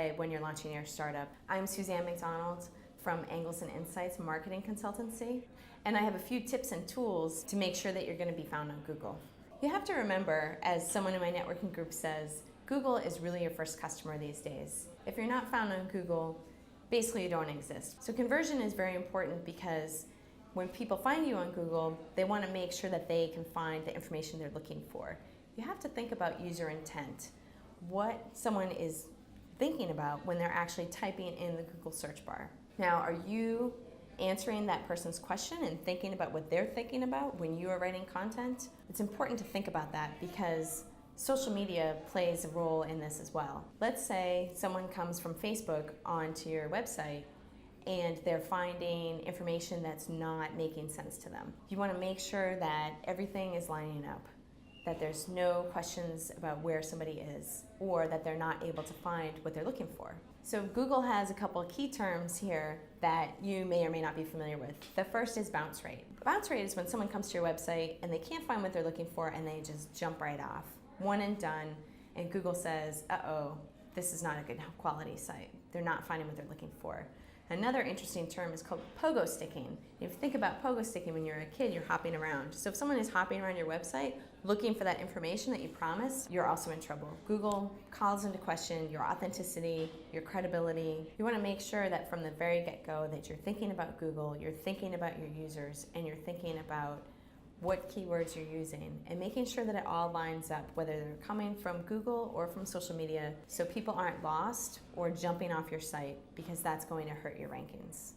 say when you're launching your startup. I'm Suzanne McDonald from Angles and Insights Marketing Consultancy, and I have a few tips and tools to make sure that you're going to be found on Google. You have to remember, as someone in my networking group says, Google is really your first customer these days. If you're not found on Google, basically you don't exist. So conversion is very important because when people find you on Google, they want to make sure that they can find the information they're looking for. You have to think about user intent, what someone is thinking about when they're actually typing in the Google search bar. Now, are you answering that person's question and thinking about what they're thinking about when you are writing content? It's important to think about that because social media plays a role in this as well. Let's say someone comes from Facebook onto your website and they're finding information that's not making sense to them. You want to make sure that everything is lining up, that there's no questions about where somebody is, or that they're not able to find what they're looking for. So Google has a couple of key terms here that you may or may not be familiar with. The first is bounce rate. Bounce rate is when someone comes to your website and they can't find what they're looking for and they just jump right off. One and done, and Google says, uh-oh, this is not a good quality site. They're not finding what they're looking for. Another interesting term is called Pogosticking. If you think about Pogosticking, when you're a kid, you're hopping around. So if someone is hopping around your website looking for that information that you promised, you're also in trouble. Google calls into question your authenticity, your credibility. You want to make sure that from the very get-go that you're thinking about Google, you're thinking about your users, and you're thinking about what keywords you're using, and making sure that it all lines up, whether they're coming from Google or from social media, so people aren't lost or jumping off your site, because that's going to hurt your rankings.